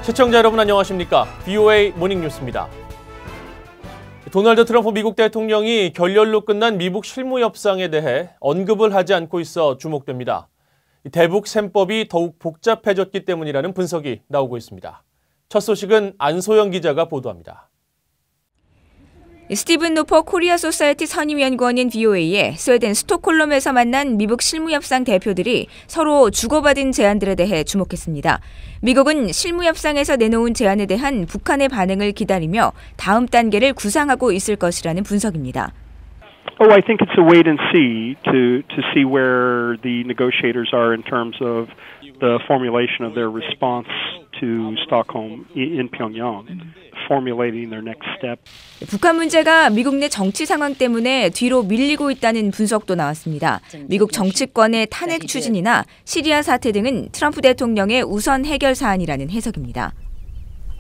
시청자 여러분 안녕하십니까? VOA 모닝뉴스입니다. 도널드 트럼프 미국 대통령이 결렬로 끝난 미북 실무협상에 대해 언급을 하지 않고 있어 주목됩니다. 대북 셈법이 더욱 복잡해졌기 때문이라는 분석이 나오고 있습니다. 첫 소식은 안소영 기자가 보도합니다. 스티븐 노퍼 코리아 소사이티 선임연구원인 VOA에 스웨덴 스톡홀름에서 만난 미북 실무협상 대표들이 서로 주고받은 제안들에 대해 주목했습니다. 미국은 실무협상에서 내놓은 제안에 대한 북한의 반응을 기다리며 다음 단계를 구상하고 있을 것이라는 분석입니다. I think it's a wait and see to see where the negotiators are in terms of the formulation of their response to Stockholm in Pyongyang, formulating their next step. 북한 문제가 미국 내 정치 상황 때문에 뒤로 밀리고 있다는 분석도 나왔습니다. 미국 정치권의 탄핵 추진이나 시리아 사태 등은 트럼프 대통령의 우선 해결 사안이라는 해석입니다.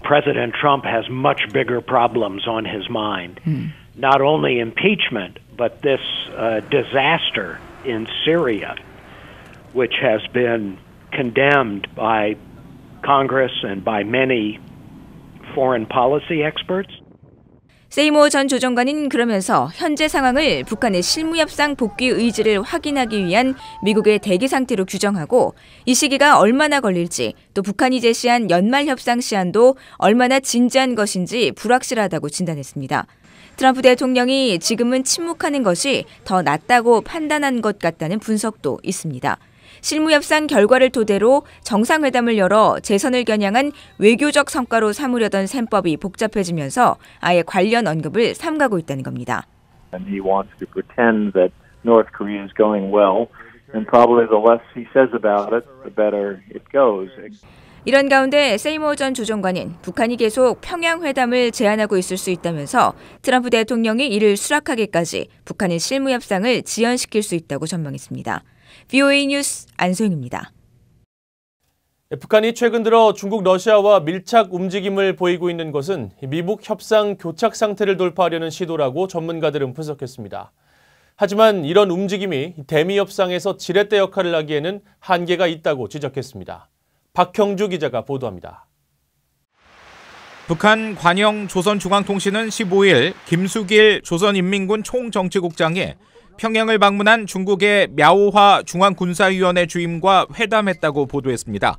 President Trump has much bigger problems on his mind. Not only impeachment, but this disaster in Syria, which has been condemned by Congress and by many foreign policy experts. 세이모어 전 조정관은 그러면서 현재 상황을 북한의 실무협상 복귀 의지를 확인하기 위한 미국의 대기 상태로 규정하고 이 시기가 얼마나 걸릴지 또 북한이 제시한 연말협상 시한도 얼마나 진지한 것인지 불확실하다고 진단했습니다. 트럼프 대통령이 지금은 침묵하는 것이 더 낫다고 판단한 것 같다는 분석도 있습니다. 실무협상 결과를 토대로 정상회담을 열어 재선을 겨냥한 외교적 성과로 삼으려던 셈법이 복잡해지면서 아예 관련 언급을 삼가고 있다는 겁니다. And he wants to pretend that North Korea is going well, and probably the less he says about it, the better it goes. 이런 가운데 세이모어 전 조정관은 북한이 계속 평양회담을 제안하고 있을 수 있다면서 트럼프 대통령이 이를 수락하기까지 북한의 실무협상을 지연시킬 수 있다고 전망했습니다. VOA 뉴스 안소영입니다. 북한이 최근 들어 중국, 러시아와 밀착 움직임을 보이고 있는 것은 미북 협상 교착 상태를 돌파하려는 시도라고 전문가들은 분석했습니다. 하지만 이런 움직임이 대미 협상에서 지렛대 역할을 하기에는 한계가 있다고 지적했습니다. 박형주 기자가 보도합니다. 북한 관영 조선중앙통신은 15일 김수길 조선인민군 총정치국장이 평양을 방문한 중국의 мя오화 중앙군사위원회 주임과 회담했다고 보도했습니다.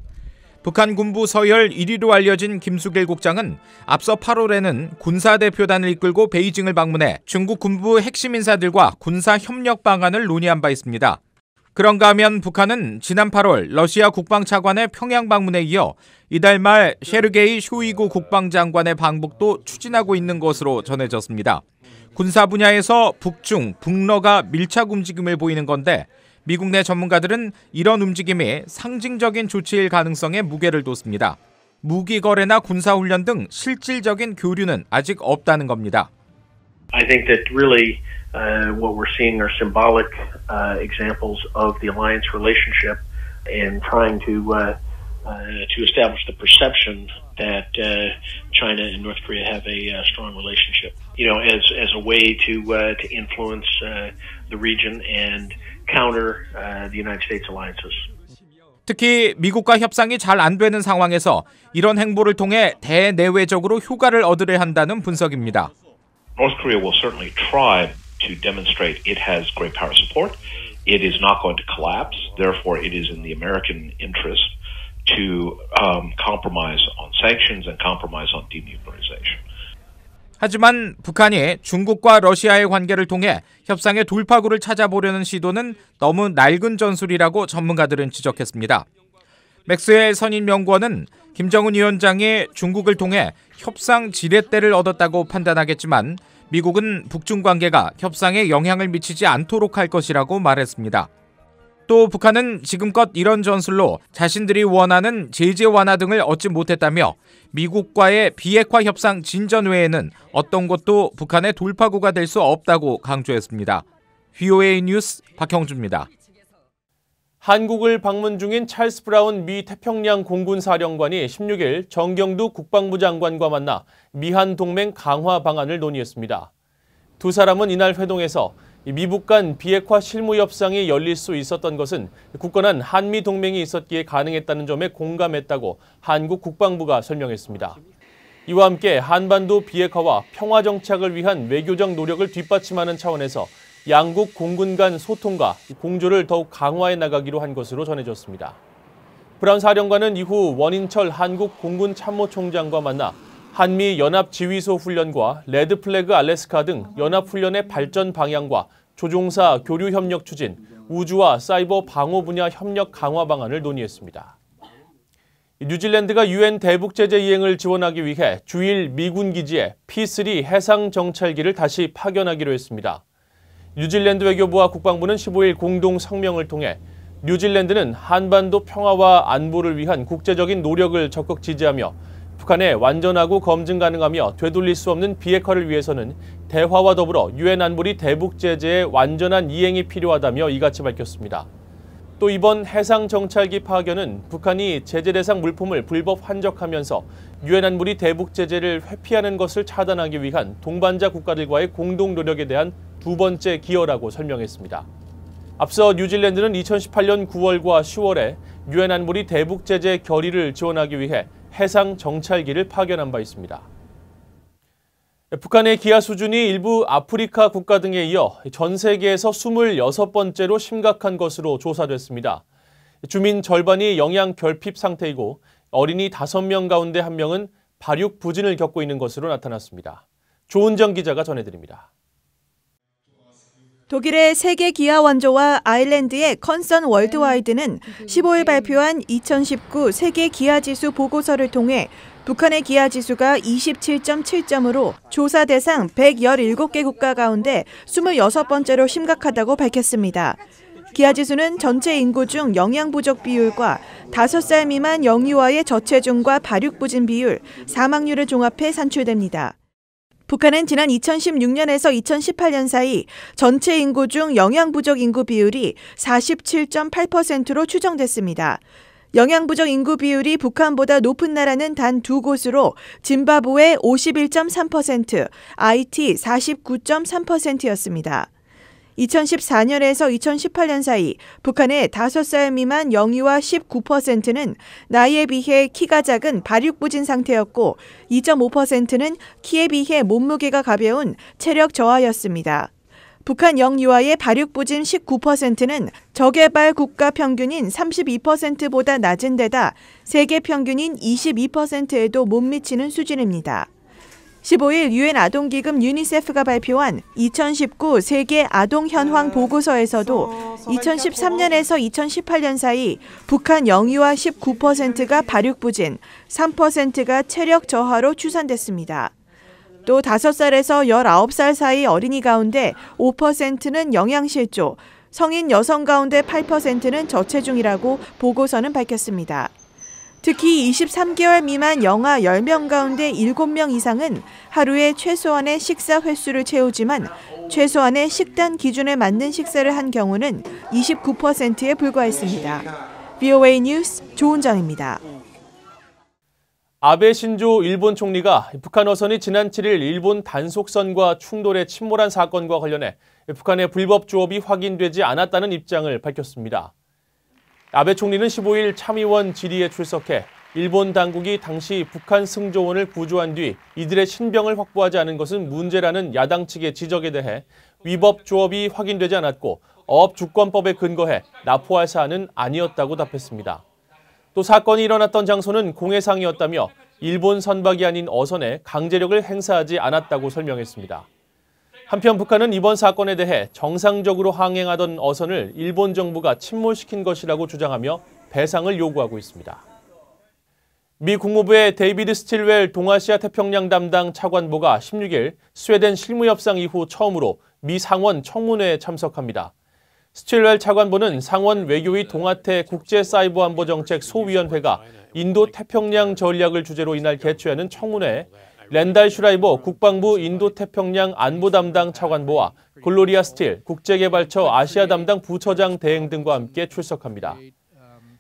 북한 군부 서열 1위로 알려진 김수길 국장은 앞서 8월에는 군사대표단을 이끌고 베이징을 방문해 중국 군부 핵심 인사들과 군사협력 방안을 논의한 바 있습니다. 그런가 하면 북한은 지난 8월 러시아 국방차관의 평양 방문에 이어 이달 말 셰르게이 쇼이구 국방장관의 방북도 추진하고 있는 것으로 전해졌습니다. 군사 분야에서 북중, 북러가 밀착 움직임을 보이는 건데 미국 내 전문가들은 이런 움직임이 상징적인 조치일 가능성에 무게를 뒀습니다. 무기 거래나 군사훈련 등 실질적인 교류는 아직 없다는 겁니다. I think that really what we're seeing are symbolic examples of the alliance relationship and trying to establish the perception that China and North Korea have a strong relationship. You know, as a way to influence the region and counter the United States alliances. 특히 미국과 협상이 잘 안 되는 상황에서 이런 행보를 통해 대내외적으로 효과를 얻으려 한다는 분석입니다. North Korea will certainly try to demonstrate it has great power support. It is not going to collapse. Therefore, it is in the American interest to compromise on sanctions and compromise on denuclearization. 하지만 북한이 중국과 러시아의 관계를 통해 협상의 돌파구를 찾아보려는 시도는 너무 낡은 전술이라고 전문가들은 지적했습니다. 맥스웰 선임연구원은 김정은 위원장이 중국을 통해 협상 지렛대를 얻었다고 판단하겠지만 미국은 북중 관계가 협상에 영향을 미치지 않도록 할 것이라고 말했습니다. 또 북한은 지금껏 이런 전술로 자신들이 원하는 제재 완화 등을 얻지 못했다며 미국과의 비핵화 협상 진전 외에는 어떤 것도 북한의 돌파구가 될 수 없다고 강조했습니다. VOA 뉴스 박형주입니다. 한국을 방문 중인 찰스 브라운 미 태평양 공군 사령관이 16일 정경두 국방부 장관과 만나 미한 동맹 강화 방안을 논의했습니다. 두 사람은 이날 회동에서 미북 간 비핵화 실무 협상이 열릴 수 있었던 것은 굳건한 한미 동맹이 있었기에 가능했다는 점에 공감했다고 한국 국방부가 설명했습니다. 이와 함께 한반도 비핵화와 평화 정착을 위한 외교적 노력을 뒷받침하는 차원에서 양국 공군 간 소통과 공조를 더욱 강화해 나가기로 한 것으로 전해졌습니다. 브라운 사령관은 이후 원인철 한국 공군 참모총장과 만나 한미 연합지휘소 훈련과 레드플래그 알래스카 등 연합훈련의 발전 방향과 조종사 교류 협력 추진, 우주와 사이버 방어 분야 협력 강화 방안을 논의했습니다. 뉴질랜드가 유엔 대북 제재 이행을 지원하기 위해 주일 미군 기지에 P3 해상 정찰기를 다시 파견하기로 했습니다. 뉴질랜드 외교부와 국방부는 15일 공동 성명을 통해 뉴질랜드는 한반도 평화와 안보를 위한 국제적인 노력을 적극 지지하며 북한의 완전하고 검증 가능하며 되돌릴 수 없는 비핵화를 위해서는 대화와 더불어 유엔 안보리 대북 제재의 완전한 이행이 필요하다며 이같이 밝혔습니다. 또 이번 해상 정찰기 파견은 북한이 제재 대상 물품을 불법 환적하면서 유엔 안보리 대북 제재를 회피하는 것을 차단하기 위한 동반자 국가들과의 공동 노력에 대한 두 번째 기여라고 설명했습니다. 앞서 뉴질랜드는 2018년 9월과 10월에 유엔 안보리 대북 제재 결의를 지원하기 위해 해상 정찰기를 파견한 바 있습니다. 북한의 기아 수준이 일부 아프리카 국가 등에 이어 전 세계에서 26번째로 심각한 것으로 조사됐습니다. 주민 절반이 영양 결핍 상태이고 어린이 5명 가운데 1명은 발육 부진을 겪고 있는 것으로 나타났습니다. 조은정 기자가 전해드립니다. 독일의 세계 기아 원조와 아일랜드의 컨선 월드와이드는 15일 발표한 2019 세계 기아 지수 보고서를 통해 북한의 기아 지수가 27.7점으로 조사 대상 117개 국가 가운데 26번째로 심각하다고 밝혔습니다. 기아 지수는 전체 인구 중 영양 부족 비율과 5살 미만 영유아의 저체중과 발육 부진 비율, 사망률을 종합해 산출됩니다. 북한은 지난 2016년에서 2018년 사이 전체 인구 중 영양 부족 인구 비율이 47.8%로 추정됐습니다. 영양 부족 인구 비율이 북한보다 높은 나라는 단 2곳으로 짐바브웨 51.3%, IT 49.3%였습니다. 2014년에서 2018년 사이 북한의 5살 미만 영유아 19%는 나이에 비해 키가 작은 발육부진 상태였고 2.5%는 키에 비해 몸무게가 가벼운 체력 저하였습니다. 북한 영유아의 발육부진 19%는 저개발 국가 평균인 32%보다 낮은 데다 세계 평균인 22%에도 못 미치는 수준입니다. 15일 유엔 아동기금 유니세프가 발표한 2019 세계 아동 현황 보고서에서도 2013년에서 2018년 사이 북한 영유아 19%가 발육부진, 3%가 체력 저하로 추산됐습니다. 또 5살에서 19살 사이 어린이 가운데 5%는 영양실조, 성인 여성 가운데 8%는 저체중이라고 보고서는 밝혔습니다. 특히 23개월 미만 영아 10명 가운데 7명 이상은 하루에 최소한의 식사 횟수를 채우지만 최소한의 식단 기준에 맞는 식사를 한 경우는 29%에 불과했습니다. VOA 뉴스 조은정입니다. 아베 신조 일본 총리가 북한 어선이 지난 7일 일본 단속선과 충돌해 침몰한 사건과 관련해 북한의 불법 조업이 확인되지 않았다는 입장을 밝혔습니다. 아베 총리는 15일 참의원 질의에 출석해 일본 당국이 당시 북한 승조원을 구조한 뒤 이들의 신병을 확보하지 않은 것은 문제라는 야당 측의 지적에 대해 위법 조업이 확인되지 않았고 어업주권법에 근거해 납포할 사안은 아니었다고 답했습니다. 또 사건이 일어났던 장소는 공해상이었다며 일본 선박이 아닌 어선에 강제력을 행사하지 않았다고 설명했습니다. 한편 북한은 이번 사건에 대해 정상적으로 항행하던 어선을 일본 정부가 침몰시킨 것이라고 주장하며 배상을 요구하고 있습니다. 미 국무부의 데이비드 스틸웰 동아시아 태평양 담당 차관보가 16일 스웨덴 실무협상 이후 처음으로 미 상원 청문회에 참석합니다. 스틸웰 차관보는 상원 외교위 동아태 국제사이버안보정책 소위원회가 인도태평양 전략을 주제로 이날 개최하는 청문회에 랜달 슈라이버 국방부 인도태평양 안보 담당 차관보와 글로리아 스틸 국제개발처 아시아 담당 부처장 대행 등과 함께 출석합니다.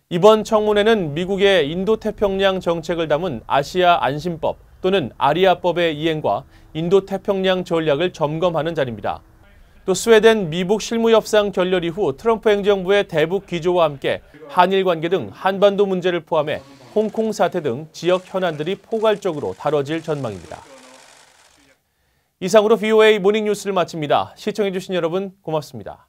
이번 청문회는 미국의 인도태평양 정책을 담은 아시아 안심법 또는 아리아법의 이행과 인도태평양 전략을 점검하는 자리입니다. 또 스웨덴 미북 실무협상 결렬 이후 트럼프 행정부의 대북 기조와 함께 한일 관계 등 한반도 문제를 포함해 홍콩 사태 등 지역 현안들이 포괄적으로 다뤄질 전망입니다. 이상으로 VOA 모닝 뉴스를 마칩니다. 시청해주신 여러분 고맙습니다.